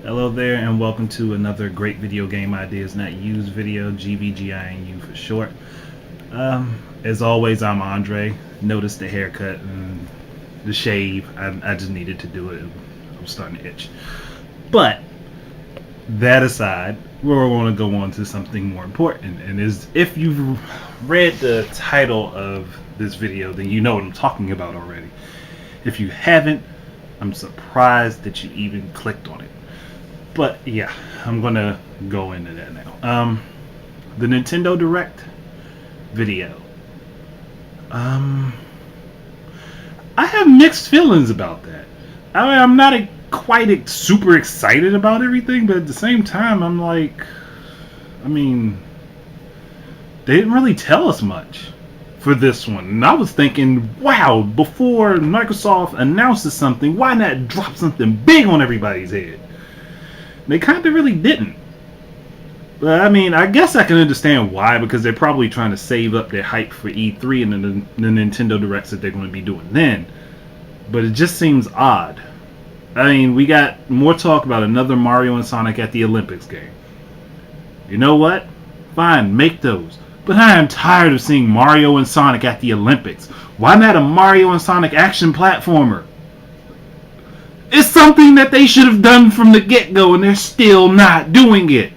Hello there, and welcome to another great video game ideas not used video, GVGINU for short. As always, I'm Andre. Notice the haircut and the shave. I just needed to do it. I'm starting to itch. But that aside, we're going to go on to something more important. And is if you've read the title of this video, then you know what I'm talking about already. If you haven't, I'm surprised that you even clicked on it. But yeah, I'm gonna go into that now. The Nintendo Direct video. I have mixed feelings about that. I'm not quite super excited about everything, but at the same time, I'm like, they didn't really tell us much for this one. And I was thinking, wow, before Microsoft announces something, why not drop something big on everybody's head? They kind of really didn't. But I guess I can understand why, because they're probably trying to save up their hype for E3 and the Nintendo Directs that they're going to be doing then. But it just seems odd. We got more talk about another Mario and Sonic at the Olympics game. You know what? Fine, make those. But I am tired of seeing Mario and Sonic at the Olympics. Why not a Mario and Sonic action platformer? It's something that they should have done from the get-go, and they're still not doing it.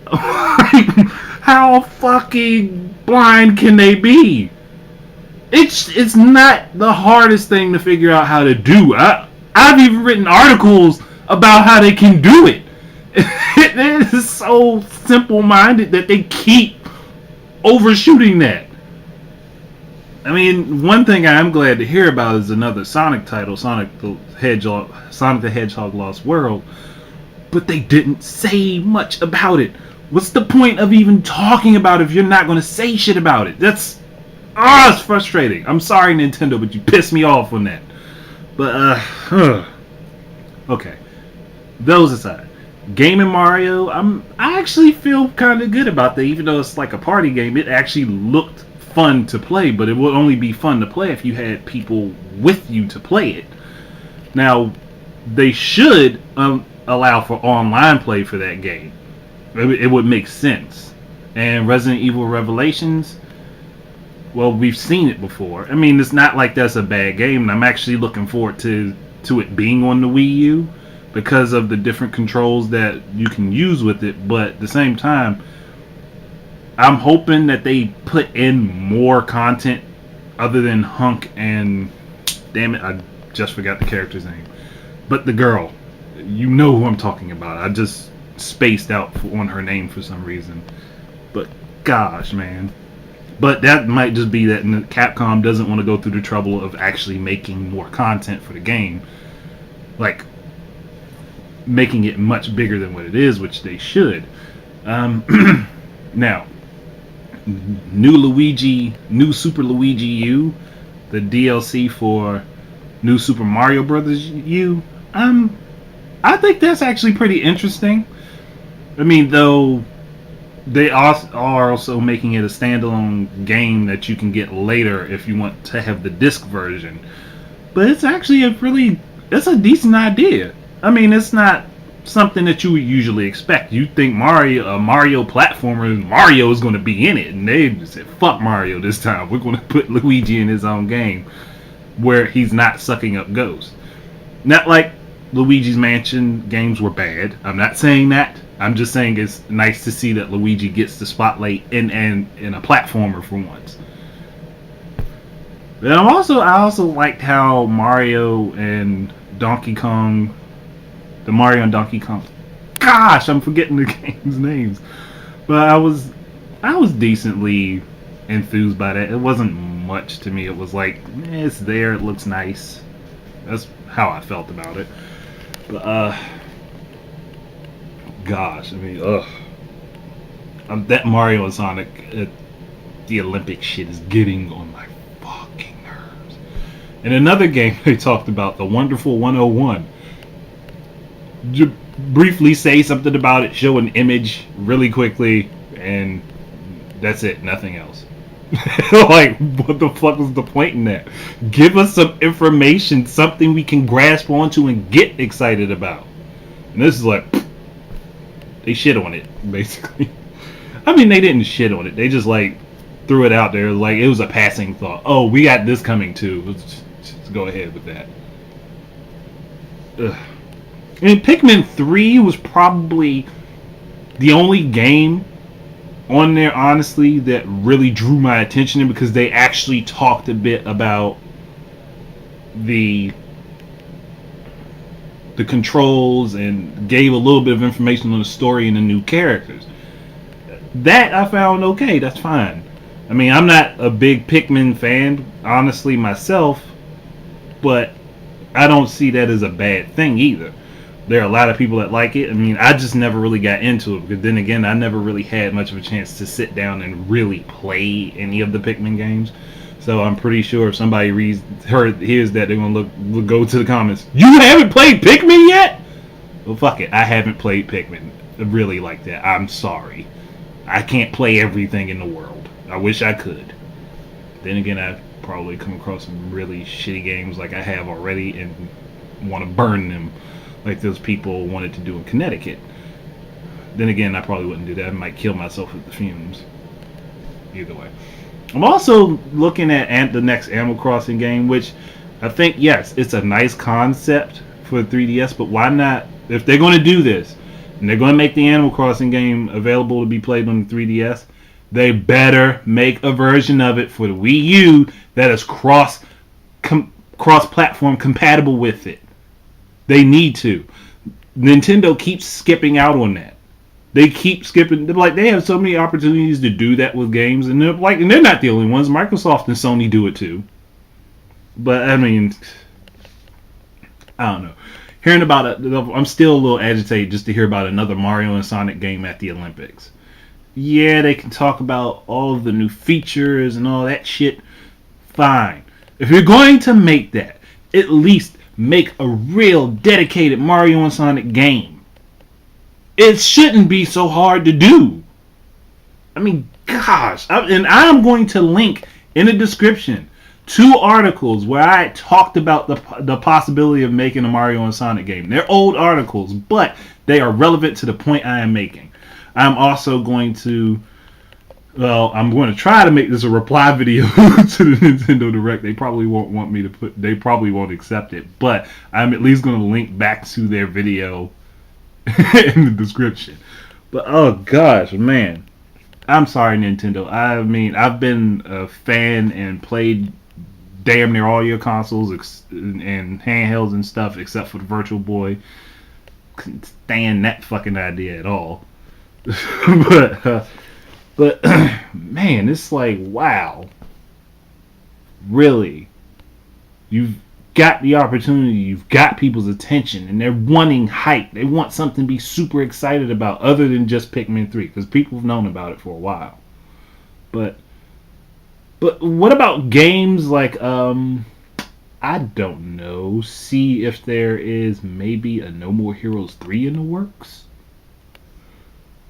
How fucking blind can they be? It's not the hardest thing to figure out how to do. I've even written articles about how they can do it. It is so simple-minded that they keep overshooting that. One thing I am glad to hear about is another Sonic title, Sonic the Hedgehog Lost World, but they didn't say much about it. What's the point of even talking about it if you're not going to say shit about it? It's frustrating. I'm sorry, Nintendo, but you pissed me off on that. But, okay. Those aside, Game & Mario, I actually feel kind of good about that, even though it's like a party game. It actually looked fun to play, but it would only be fun to play if you had people with you to play it. Now, they should allow for online play for that game. It would make sense. And Resident Evil Revelations, well, we've seen it before. It's not like that's a bad game, and I'm actually looking forward to it being on the Wii U because of the different controls that you can use with it. But at the same time, I'm hoping that they put in more content other than Hunk and, damn it, I just forgot the character's name. But the girl, you know who I'm talking about. I just spaced out on her name for some reason. But gosh, man. But that might just be that Capcom doesn't want to go through the trouble of actually making more content for the game. Like, making it much bigger than what it is, which they should. Now, new Super Luigi U, the DLC for New Super Mario Brothers U. I think that's actually pretty interesting. Though they are also making it a standalone game that you can get later if you want to have the disc version. But it's actually it's a decent idea. It's not something that you would usually expect. You think a Mario platformer, Mario is going to be in it, and they just said, fuck Mario this time. We're going to put Luigi in his own game where he's not sucking up ghosts. Not like Luigi's Mansion games were bad. I'm not saying that. I'm just saying it's nice to see that Luigi gets the spotlight in a platformer for once. But I also liked how Mario and Donkey Kong, the Mario and Donkey Kong. Gosh, I'm forgetting the game's names. But I was decently enthused by that. It wasn't much to me. It was like, it's there, it looks nice. That's how I felt about it. But gosh, that Mario and Sonic at the Olympic shit is getting on my fucking nerves. And another game they talked about, the Wonderful 101. Briefly say something about it, show an image really quickly, and that's it, nothing else. Like, what the fuck was the point in that? Give us some information, something we can grasp onto and get excited about. And this is like, They shit on it, basically. I mean, they didn't shit on it. They just like threw it out there like it was a passing thought. Oh, we got this coming too. Let's just go ahead with that. Ugh. I mean, Pikmin 3 was probably the only game on there, honestly, that really drew my attention because they actually talked a bit about the controls and gave a little bit of information on the story and the new characters. That I found okay. That's fine. I mean, I'm not a big Pikmin fan, honestly, myself, but I don't see that as a bad thing either. There are a lot of people that like it. I mean, I just never really got into it because then again, I never really had much of a chance to sit down and really play any of the Pikmin games. So I'm pretty sure if somebody hears that, they're gonna go to the comments. You haven't played Pikmin yet? Well, fuck it. I haven't played Pikmin really like that. I'm sorry. I can't play everything in the world. I wish I could. Then again, I probably come across some really shitty games like I have already and want to burn them like those people wanted to do in Connecticut. Then again, I probably wouldn't do that. I might kill myself with the fumes. Either way. I'm also looking at the next Animal Crossing game, which I think, yes, it's a nice concept for 3DS, but why not, if they're going to do this, and they're going to make the Animal Crossing game available to be played on the 3DS, they better make a version of it for the Wii U that is cross-platform compatible with it. They need to. Nintendo keeps skipping out on that. They keep skipping. Like, they have so many opportunities to do that with games, and they're not the only ones. Microsoft and Sony do it too. But I mean, I don't know. Hearing about it, I'm still a little agitated just to hear about another Mario and Sonic game at the Olympics. Yeah, they can talk about all of the new features and all that shit. Fine. If you're going to make that, at least make a real dedicated Mario and Sonic game. It shouldn't be so hard to do. I mean, gosh. And I'm going to link in the description 2 articles where I talked about the possibility of making a Mario and Sonic game. They're old articles, but they are relevant to the point I am making. I'm also going to, I'm going to try to make this a reply video to the Nintendo Direct. They probably won't want me to they probably won't accept it, but I'm at least going to link back to their video in the description. But oh gosh, man. I'm sorry, Nintendo. I mean, I've been a fan and played damn near all your consoles and handhelds and stuff except for the Virtual Boy. Couldn't stand that fucking idea at all. but man, it's like, wow. Really? You've got the opportunity, you've got people's attention, and they're wanting hype. They want something to be super excited about other than just Pikmin 3, because people have known about it for a while. But what about games like, I don't know, see if there is maybe a No More Heroes 3 in the works?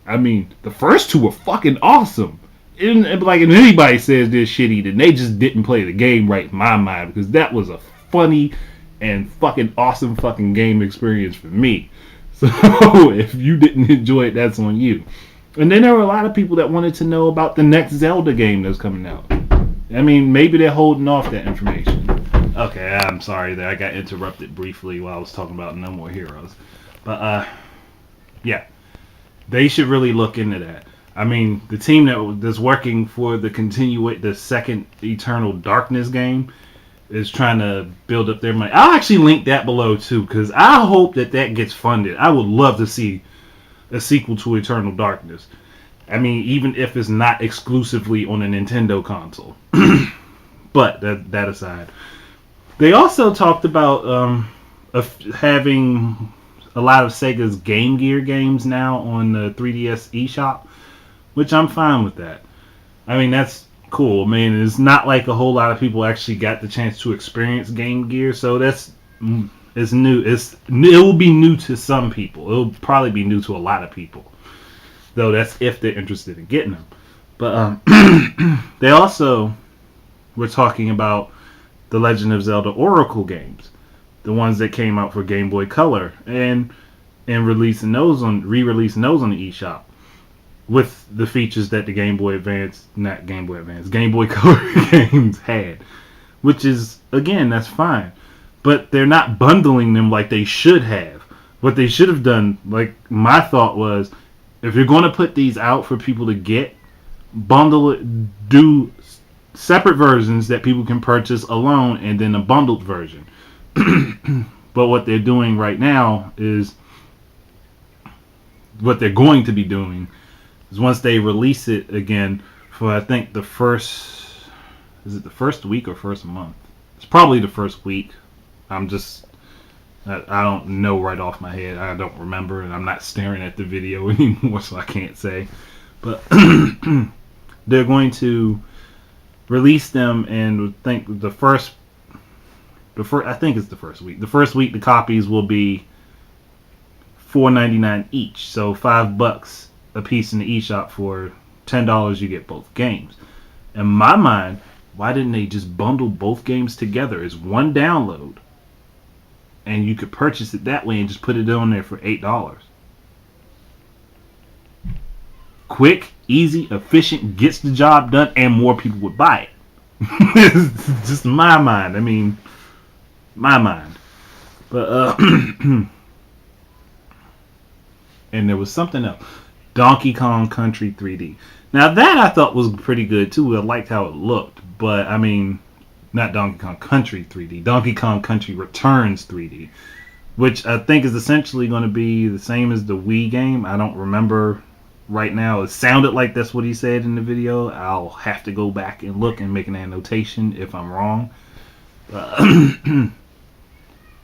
I mean, the first 2 were fucking awesome. And if anybody says they're shitty, then they just didn't play the game right in my mind, because that was a funny and fucking awesome fucking game experience for me. So if you didn't enjoy it, that's on you. And then there were a lot of people that wanted to know about the next Zelda game that's coming out. I mean, maybe they're holding off that information. Okay, I'm sorry that I got interrupted briefly while I was talking about No More Heroes. But yeah, they should really look into that. I mean, the team that's working for the second Eternal Darkness game is trying to build up their money. I'll actually link that below too, because I hope that gets funded. I would love to see a sequel to Eternal Darkness. I mean, even if it's not exclusively on a Nintendo console. But that aside, they also talked about having a lot of Sega's Game Gear games now on the 3DS eShop, which I'm fine with that. I mean, that's cool. I mean, it's not like a whole lot of people actually got the chance to experience Game Gear, so it's new. It will be new to some people. It'll probably be new to a lot of people, though. That's if they're interested in getting them. But they also were talking about the Legend of Zelda Oracle games, the ones that came out for Game Boy Color, and and re-releasing those on the eShop with the features that the Game Boy Advance, not Game Boy Advance, Game Boy Color games had, which is, again, that's fine. But they're not bundling them like they should have. What they should have done, like my thought was, if you're going to put these out for people to get, bundle it, do separate versions that people can purchase alone, and then a bundled version. But what they're doing right now is, what they're going to be doing is, once they release it again for, I think, the first, is it the first week or first month? It's probably the first week. I don't know right off my head. I don't remember, and I'm not staring at the video anymore, so I can't say. But they're going to release them, and think I think it's the first week. The first week, the copies will be $4.99 each, so $5 a piece in the eShop. For $10, you get both games. In my mind, why didn't they just bundle both games together as one download, and you could purchase it that way and just put it on there for $8? Quick, easy, efficient, gets the job done, and more people would buy it. It's just my mind. I mean, my mind. But and there was something else. Donkey Kong Country 3D. Now that I thought was pretty good too. I liked how it looked, but I mean, not Donkey Kong Country 3D. Donkey Kong Country Returns 3D, which I think is essentially going to be the same as the Wii game. I don't remember right now. It sounded like that's what he said in the video. I'll have to go back and look and make an annotation if I'm wrong.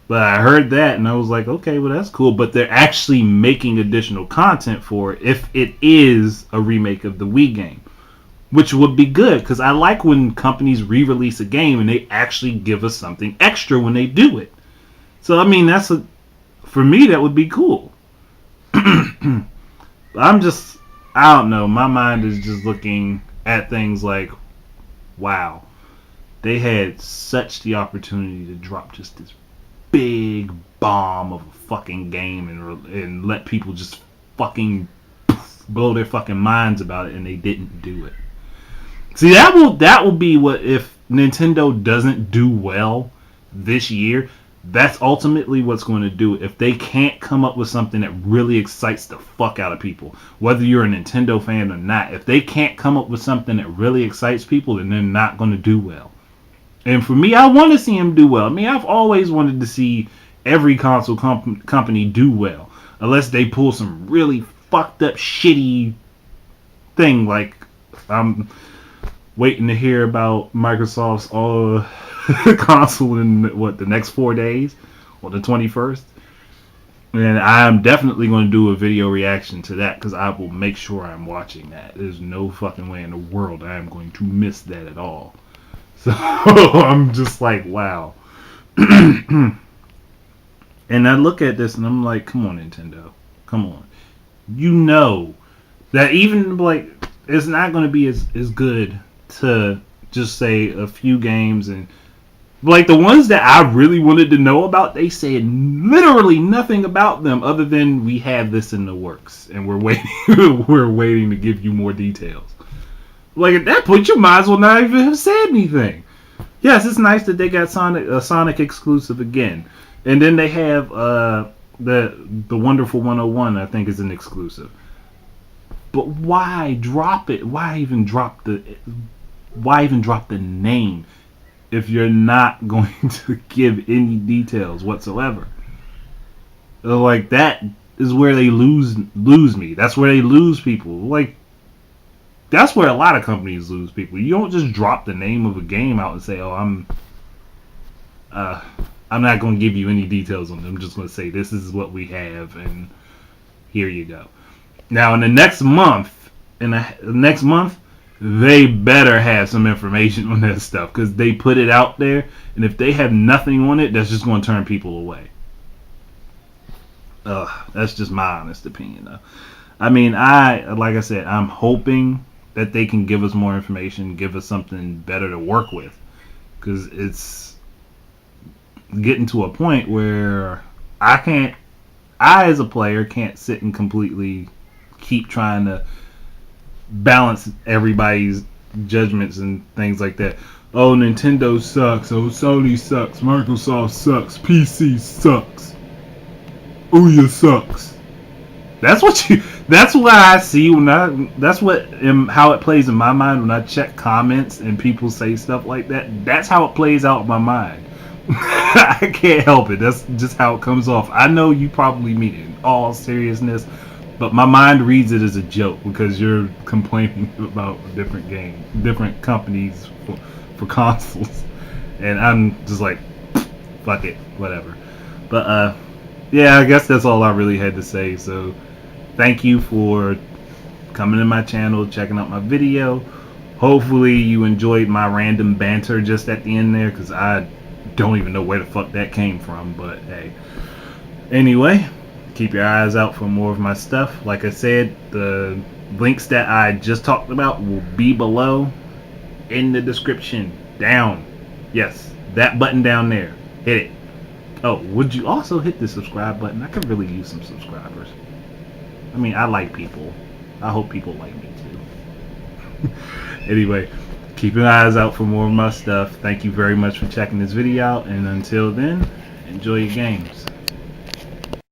But I heard that and I was like, okay, well, that's cool. But they're actually making additional content for it if it is a remake of the Wii game, which would be good, because I like when companies re-release a game and they actually give us something extra when they do it. So, I mean, for me, that would be cool. I don't know. My mind is just looking at things like, wow, they had such the opportunity to drop just this big bomb of a fucking game and let people just fucking blow their fucking minds about it, and they didn't do it. See, that will be what, if Nintendo doesn't do well this year, that's ultimately what's going to do it. If they can't come up with something that really excites the fuck out of people, whether you're a Nintendo fan or not, if they can't come up with something that really excites people, then they're not going to do well. And for me, I want to see them do well. I mean, I've always wanted to see every console company do well, unless they pull some really fucked up, shitty thing. Like, I'm waiting to hear about Microsoft's console in the next 4 days, or the 21st. And I'm definitely going to do a video reaction to that, because I will make sure I'm watching that. There's no fucking way in the world I am going to miss that at all. So I'm just like, wow. And I look at this and I'm like, come on, Nintendo. Come on. You know that even, like, it's not going to be as good to just say a few games. And, like, the ones that I really wanted to know about, they said literally nothing about them other than, we have this in the works and we're waiting to give you more details. Like, at that point, you might as well not even have said anything. Yes, it's nice that they got Sonic exclusive again. And then they have the Wonderful 101, I think, is an exclusive. But why drop it? Why even drop the name if you're not going to give any details whatsoever? Like, that is where they lose me. That's where they lose people. Like, that's where a lot of companies lose people. You don't just drop the name of a game out and say, "Oh, I'm not going to give you any details on it. I'm just going to say this is what we have, and here you go." Now, in the next month, they better have some information on that stuff, because they put it out there, and if they have nothing on it, that's just going to turn people away. That's just my honest opinion, though. I mean, like I said, I'm hoping that they can give us more information, give us something better to work with, because it's getting to a point where I can't I as a player can't sit and completely keep trying to balance everybody's judgments and things like that. Oh, Nintendo sucks. Oh, Sony sucks. Microsoft sucks. PC sucks. Ouya sucks. That's what you. That's what I see when I. That's what how it plays in my mind when I check comments and people say stuff like that. That's how it plays out in my mind. I can't help it. That's just how it comes off. I know you probably mean it in all seriousness, but my mind reads it as a joke because you're complaining about different companies for consoles, and I'm just like, fuck it, whatever. But yeah, I guess that's all I really had to say. So thank you for coming to my channel, checking out my video. Hopefully you enjoyed my random banter just at the end there, because I don't even know where the fuck that came from. But hey, anyway, keep your eyes out for more of my stuff. Like I said, the links that I just talked about will be below in the description. Down. Yes, that button down there. Hit it. Oh, would you also hit the subscribe button? I could really use some subscribers. I mean, I like people. I hope people like me too. Anyway, keep your eyes out for more of my stuff. Thank you very much for checking this video out, and until then, enjoy your games.